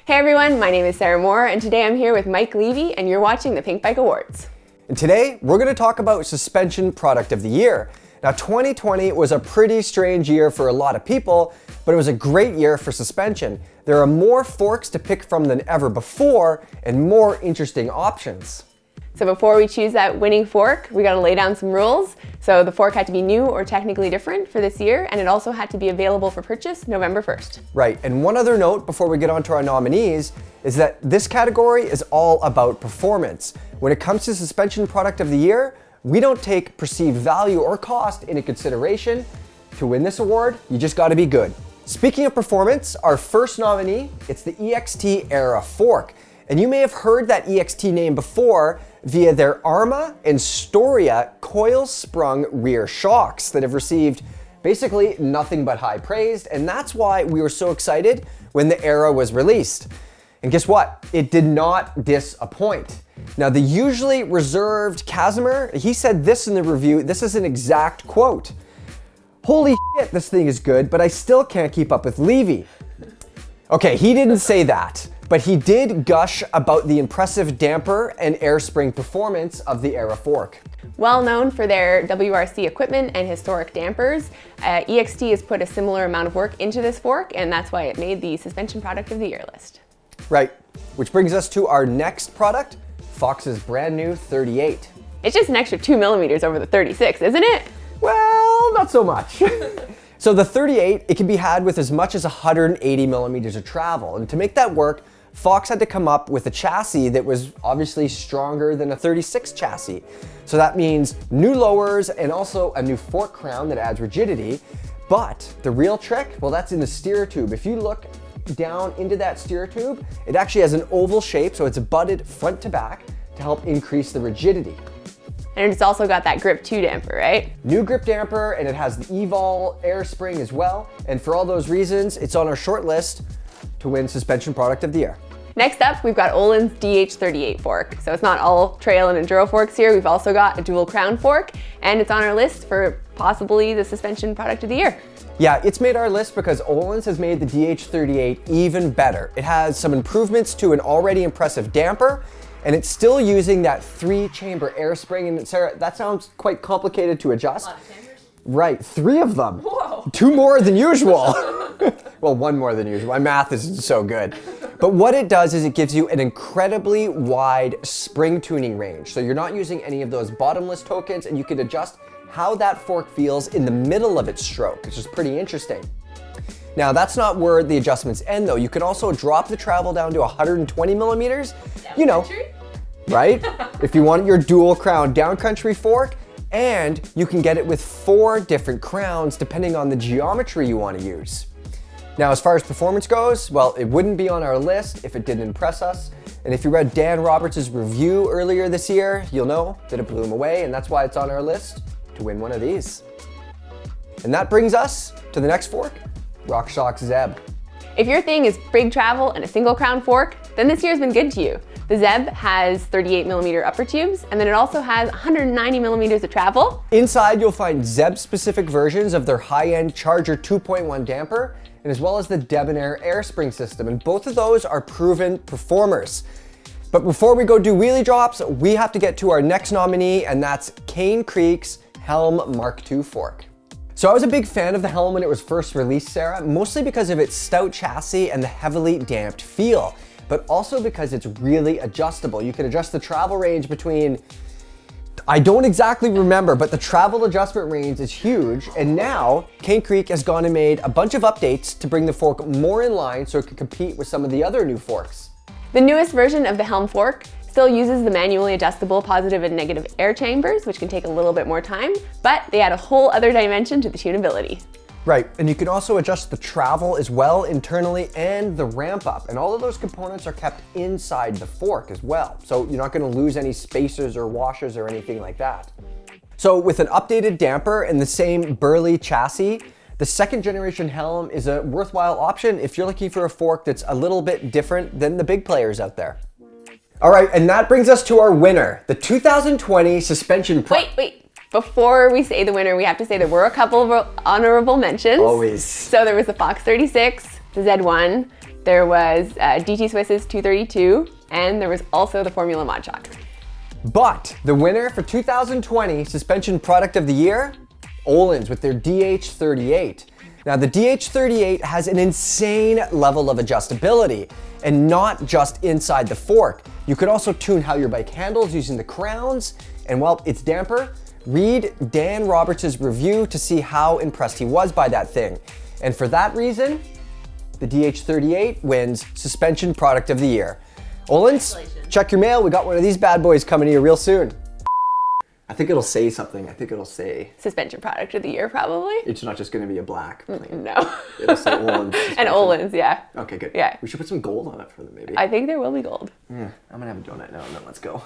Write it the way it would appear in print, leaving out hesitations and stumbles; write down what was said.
Hey everyone, my name is Sarah Moore, and today I'm here with Mike Levy, and you're watching the Pinkbike Awards. And today, we're going to talk about Suspension Product of the Year. Now, 2020 was a pretty strange year for a lot of people, but it was a great year for suspension. There are more forks to pick from than ever before, and more interesting options. So before we choose that winning fork, we got to lay down some rules. So the fork had to be new or technically different for this year, and it also had to be available for purchase November 1st. Right, and one other note before we get on to our nominees is that this category is all about performance. When it comes to Suspension Product of the Year, we don't take perceived value or cost into consideration. To win this award, you just got to be good. Speaking of performance, our first nominee, it's the EXT Era fork. And you may have heard that EXT name before via their Arma and Storia coil-sprung rear shocks that have received basically nothing but high praise, and that's why we were so excited when the Era was released. And guess what? It did not disappoint. Now, the usually reserved Casimir, he said this in the review, this is an exact quote. "Holy shit, this thing is good, but I still can't keep up with Levy." Okay, he didn't say that, but he did gush about the impressive damper and air spring performance of the Era fork. Well known for their WRC equipment and historic dampers, EXT has put a similar amount of work into this fork, and that's why it made the Suspension Product of the Year list. Right, which brings us to our next product, Fox's brand new 38. It's just an extra 2 millimeters over the 36, isn't it? Well, not so much. So the 38, it can be had with as much as 180 millimeters of travel. And to make that work, Fox had to come up with a chassis that was obviously stronger than a 36 chassis. So that means new lowers and also a new fork crown that adds rigidity. But the real trick, well, that's in the steer tube. If you look down into that steer tube, it actually has an oval shape, so it's butted front to back to help increase the rigidity. And it's also got that Grip 2 damper, right? New grip damper, and it has the Evol air spring as well. And for all those reasons, it's on our short list to win Suspension Product of the Year. Next up, we've got Öhlins DH38 fork. So it's not all trail and enduro forks here. We've also got a dual crown fork, and it's on our list for possibly the Suspension Product of the Year. Yeah, it's made our list because Öhlins has made the DH38 even better. It has some improvements to an already impressive damper, and it's still using that 3-chamber air spring. And Sarah, that sounds quite complicated to adjust. A lot of chambers? Right, 3 of them. Whoa. 2 more than usual. Well, 1 more than usual. My math isn't so good. But what it does is it gives you an incredibly wide spring tuning range. So you're not using any of those bottomless tokens, and you can adjust how that fork feels in the middle of its stroke, which is pretty interesting. Now, that's not where the adjustments end though. You can also drop the travel down to 120 millimeters, you know, right? If you want your dual crown downcountry fork, and you can get it with 4 different crowns depending on the geometry you want to use. Now, as far as performance goes, well, it wouldn't be on our list if it didn't impress us. And if you read Dan Roberts' review earlier this year, you'll know that it blew him away, and that's why it's on our list to win one of these. And that brings us to the next fork, RockShox Zeb. If your thing is big travel and a single crown fork, then this year's been good to you. The Zeb has 38 millimeter upper tubes, and then it also has 190 millimeters of travel. Inside, you'll find Zeb-specific versions of their high-end Charger 2.1 damper, and as well as the Debonair air spring system, and both of those are proven performers. But before we go do wheelie drops, we have to get to our next nominee, and that's Cane Creek's Helm Mark II fork. So I was a big fan of the Helm when it was first released, Sarah, mostly because of its stout chassis and the heavily damped feel, but also because it's really adjustable. You can adjust the travel range between, I don't exactly remember, but the travel adjustment range is huge. And now Cane Creek has gone and made a bunch of updates to bring the fork more in line so it can compete with some of the other new forks. The newest version of the Helm fork still uses the manually adjustable positive and negative air chambers, which can take a little bit more time, but they add a whole other dimension to the tunability. Right, and you can also adjust the travel as well internally and the ramp up, and all of those components are kept inside the fork as well. So you're not going to lose any spacers or washers or anything like that. So with an updated damper and the same burly chassis, the 2nd generation Helm is a worthwhile option if you're looking for a fork that's a little bit different than the big players out there. All right, and that brings us to our winner, the 2020 Suspension Pro. Wait. Before we say the winner, we have to say there were a couple of honorable mentions. Always. So there was the Fox 36, the Z1, There was DT Swiss's 232, and there was also the Formula Mod Shock. But the winner for 2020 Suspension Product of the Year, Öhlins with their DH38. Now the DH38 has an insane level of adjustability, and not just inside the fork. You could also tune how your bike handles using the crowns, and while it's damper, read Dan Roberts' review to see how impressed he was by that thing. And for that reason, the DH38 wins Suspension Product of the Year. Öhlins, check your mail. We got one of these bad boys coming to you real soon. I think it'll say something. I think it'll say... Suspension Product of the Year, probably. It's not just going to be a black plane. No. It'll say Öhlins. And Öhlins, yeah. Okay, good. Yeah. We should put some gold on it for them, maybe. I think there will be gold. Yeah, I'm going to have a donut now, and then let's go.